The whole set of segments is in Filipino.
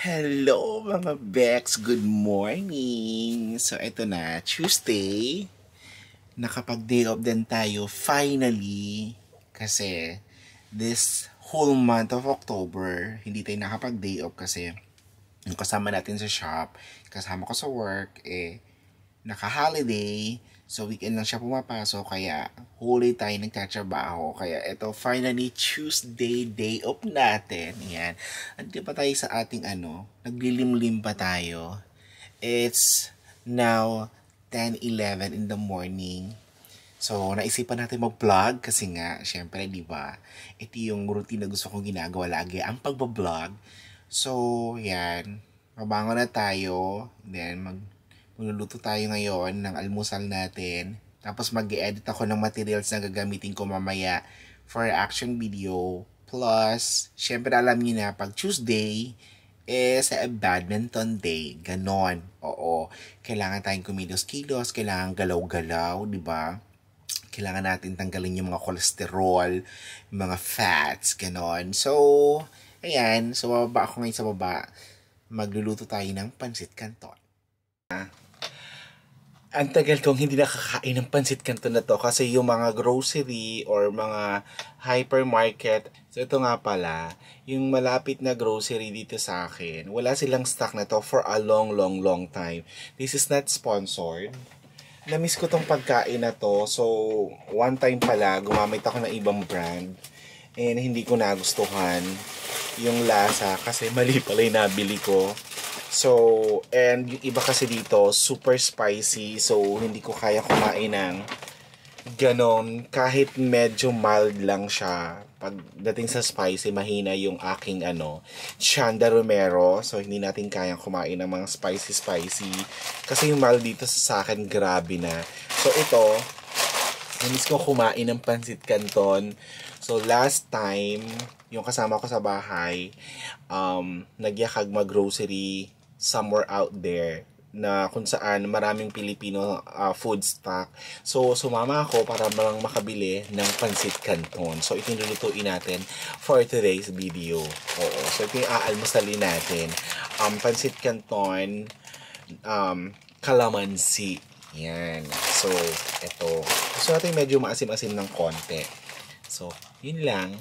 Hello mga Bex! Good morning! So ito na, Tuesday. Nakapag-day off din tayo finally. Kasi this whole month of October, hindi tayo nakapag-day off kasi yung kasama natin sa shop, kasama ko sa work, naka-holiday. So, weekend lang siya pumapasok, kaya huli tayo nagtatrabaho. Kaya ito, finally, Tuesday, day off natin. Yan. Hindi pa tayo sa ating naglilimlim pa tayo. It's now 10:11 in the morning. So, naisipan natin mag-vlog kasi nga, syempre, di ba? Ito yung routine na gusto kong ginagawa lagi, ang pagbablog. So, yan. Mabangon na tayo. Then, magluluto tayo ngayon ng almusal natin. Tapos mag-edit ako ng materials na gagamitin ko mamaya for action video. Plus, syempre alam niyo na, pag Tuesday is a badminton day. Ganon. Oo. Kailangan tayong kumilos-kilos, kailangan galaw-galaw, di ba? Kailangan natin tanggalin yung mga kolesterol, mga fats, ganon. So, ayan. So, bababa ako ngayon sa baba. Magluluto tayo ng pansit canton. Ang tagal kong hindi nakakain ng pansit canton na to kasi yung mga grocery or mga hypermarket. So ito nga pala, yung malapit na grocery dito sa akin, wala silang stock na to for a long time. This is not sponsored. Namiss ko tong pagkain na to. So one time pala, gumamit ako ng ibang brand and hindi ko nagustuhan yung lasa kasi mali pala yung nabili ko. So, and yung iba kasi dito, super spicy. So, hindi ko kaya kumain ng ganon. Kahit medyo mild lang siya. Pagdating sa spicy, mahina yung aking Chanda Romero. So, hindi natin kayang kumain ng mga spicy. Kasi yung mild dito sa akin, grabe na. So, ito, namis ko kumain ng pansit canton. So, last time, yung kasama ko sa bahay, nagyakag mag-grocery somewhere out there na kung saan maraming Pilipino food stock. So, sumama ako para lang makabili ng pansit canton. So, ito yung lulutuin natin for today's video. Oo. So, ito yung aalmusalin natin. Pansit canton, calamansi. Yan. So, ito. Gusto natin medyo maasim-asim ng konti. So, yun lang.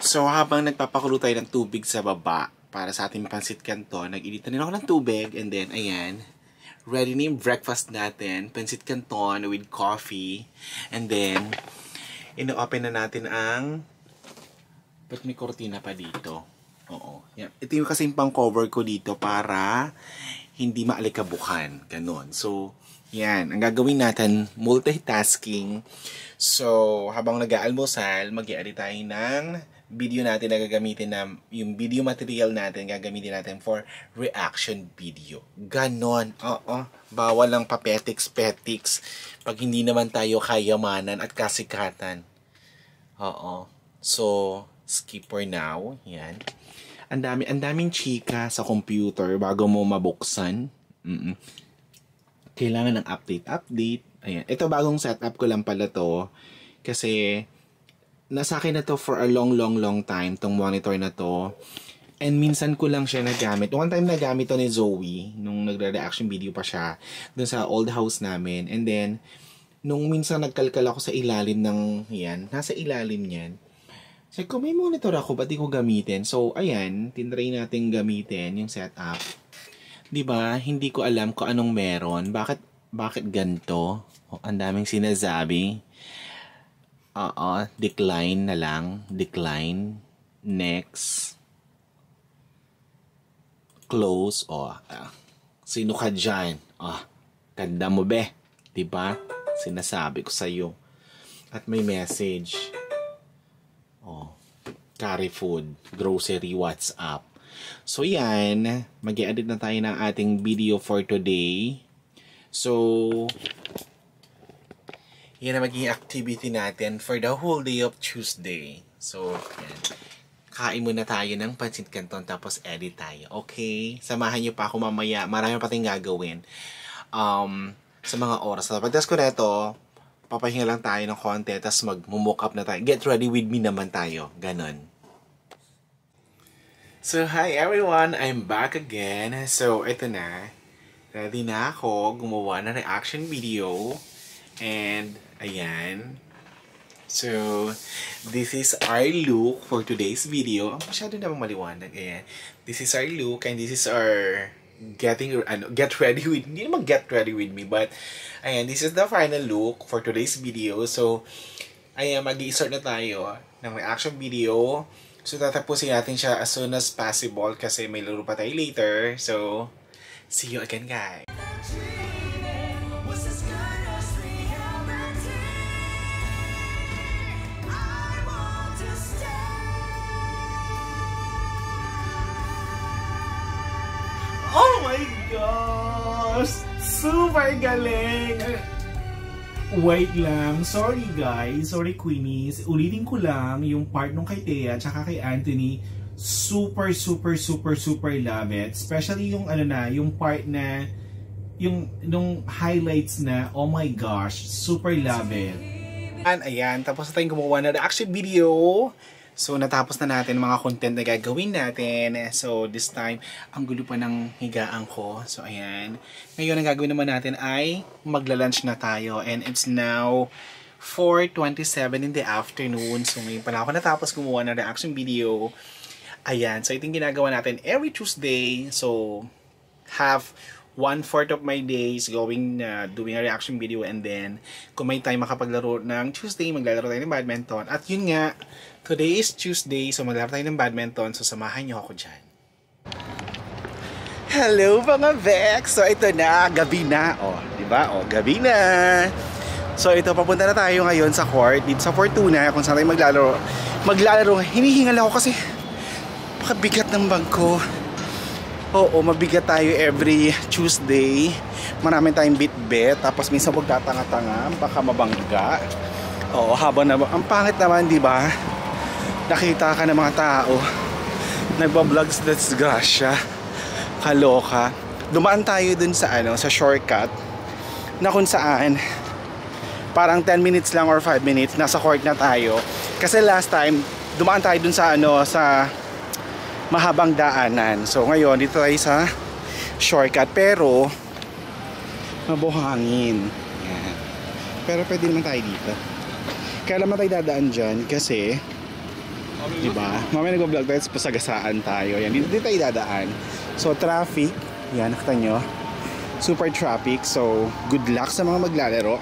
So, habang nagpapakulo tayo ng tubig sa baba para sa ating pansit canton, nag-init na rin ako ng tubig. And then, ayan, ready na yung breakfast natin. Pansit canton with coffee. And then, ino-open na natin ang... Ba't may kortina pa dito? Oo. Yan. Ito yung kasing pang-cover ko dito para hindi maalikabukan. Ganon. So, yan. Ang gagawin natin, multitasking. So, habang nag-aalmusal, mag-i-edit tayo ng video natin na gagamitin na, yung video material natin, gagamitin natin for reaction video. Ganon. Oo. Bawal lang papetiks-petiks pag hindi naman tayo kayamanan at kasikatan. Oo. So, skip for now. Yan. Ang daming chika sa computer bago mo mabuksan. Kailangan ng update. Ayan. Ito bagong setup ko lang pala to. Kasi, nasa akin na to for a long time, tong monitor na to. And minsan ko lang siya nagamit. One time nagamit to ni Zoe, nung nagre-reaction video pa siya, dun sa old house namin. And then, nung minsan nagkalkal ako sa ilalim ng, yan, nasa ilalim niyan. Sabi ko, may monitor ako, ba't di ko gamitin? So, ayan, tinry natin gamitin yung setup. Diba? Hindi ko alam kung anong meron. Bakit ganito? Oh, ang daming sinasabi. Decline na lang. Decline. Next. Close. Sino ka dyan? Ganda mo be. Diba? Sinasabi ko sa'yo. At may message. Carry food, grocery, WhatsApp. So yan, mag-i-edit na tayo ng ating video for today. So, yan na magiging activity natin for the whole day of Tuesday. So, yan. Kain muna tayo ng pansit canton tapos edit tayo. Okay? Samahan niyo pa ako mamaya. Marami pa tayong gagawin. Sa mga oras. Pagtas ko na ito, papahinga lang tayo ng konti tapos mag-mock up na tayo. Get ready with me naman tayo. Ganon. So, hi everyone! I'm back again. So, ito na. Ready na ako gumawa ng reaction video. And, ayan. So, this is our look for today's video. Masyado namang maliwanag. Ayan. This is our look and this is our get ready with me. Hindi naman get ready with me, but ayan, this is the final look for today's video. So, ayan, mag-i-start na tayo ng reaction video. So, tatapusin natin siya as soon as possible kasi may laro pa tayo later. So, see you again, guys. Oh my gosh! Super galing! Wait lang. Sorry guys. Sorry Queenies. Ulitin ko lang yung part nung kay Thea tsaka kay Anthony. Super love it. Especially yung yung part na nung highlights na, oh my gosh, super love it. Ayan, tapos na tayong gumawa na reaction video. So, natapos na natin mga content na gagawin natin. So, this time, ang gulo pa ng higaan ko. So, ayan. Ngayon, ang gagawin naman natin ay magla-lunch na tayo. And it's now 4:27 in the afternoon. So, ngayon pala ako natapos gumawa ng reaction video. Ayan. So, ito yung ginagawa natin every Tuesday. So, have 1/4 of my days doing a reaction video, and then kung may time makapaglaro ng Tuesday, maglalaro tayo ng badminton. At yun nga, today is Tuesday, so maglalaro tayo ng badminton, so samahan niyo ako dyan. Hello mga Vex! So ito na, gabi na. Diba? Gabi na. So ito, papunta na tayo ngayon sa court, dito sa Fortuna, kung saan tayo maglalaro. Hinihingal ako kasi makabigat ng bag ko. Oo, mabigat tayo every Tuesday. Marami tayong bit-bit. Tapos minsan magtatanga-tanga, baka mabangga. Oo, habang na, ang pangit naman, di ba? Nakita ka ng mga tao nagbablog sa disgrasya. Kaloka. Dumaan tayo dun sa sa shortcut na kung saan parang 10 minutes lang or 5 minutes nasa court na tayo. Kasi last time dumaan tayo dun sa sa mahabang daanan. So ngayon dito tayo sa shortcut pero mabuhangin. Yan. Pero pwede naman tayo dito. Kaya naman tayo dadaan dyan kasi Diba? Mamaya nag-vlog tayo, pasagasaan tayo. Yan, dito tayo dadaan. So, traffic. Yan, nakita nyo. Super traffic. So, good luck sa mga maglalaro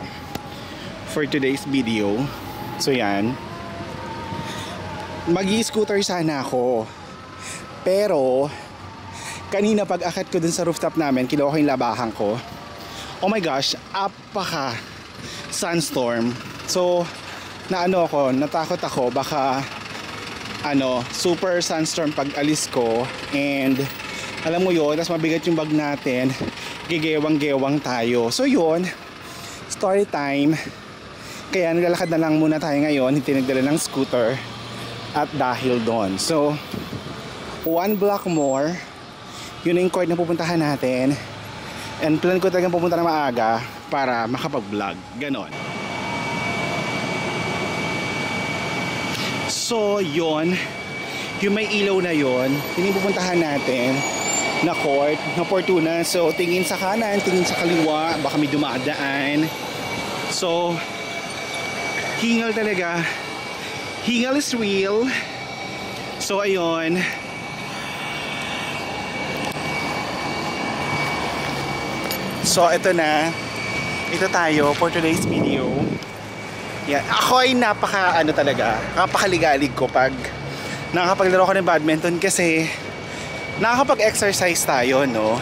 for today's video. So, yan. Mag-i-scooter sana ako. Pero, kanina pag akit ko dun sa rooftop namin, kinuha ko yung labahan ko. Oh my gosh, apaka sandstorm. So, natakot ako, baka super sandstorm pag alis ko. And alam mo yun, tas mabigat yung bag natin, gigewang-gewang tayo. So yun, story time. Kaya naglalakad na lang muna tayo ngayon, hindi nagdala ng scooter. At dahil doon, so 1 block more, yun yung court na pupuntahan natin. And plan ko talagang pupunta na maaga para makapag-vlog, ganon. So yun, yung may ilaw na yun, yun yung pupuntahan natin na court, na Fortuna. So tingin sa kanan, tingin sa kaliwa, baka may dumadaan. So hingal talaga, hingal is real. So ayun, so ito na, ito tayo for today's video. Yan. Ako ay napakaligalig ko pag nakakapaglaro ko ng badminton kasi nakakapag-exercise tayo, no?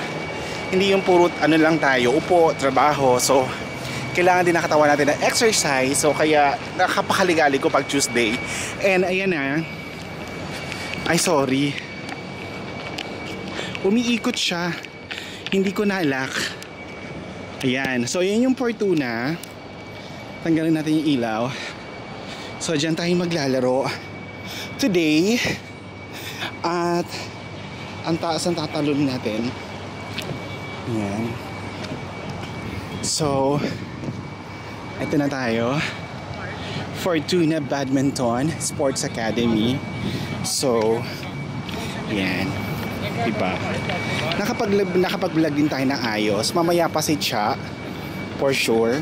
Hindi yung puro lang tayo, upo, trabaho. So, kailangan din nakatawan natin ng exercise. So, kaya nakakapakaligalig ko pag Tuesday. And ayan na. Ay, sorry. Umiikot siya. Hindi ko nalak. Ayan. So, yan yung Fortuna. Tanggalin natin yung ilaw. So, dyan tayo maglalaro today. At ang taas ang tatalon natin. Ayan. So, ito na tayo. Fortuna Badminton Sports Academy. So, ayan. Diba? Nakapag-vlog din tayo ng ayos. Mamaya pa si Cha. For sure.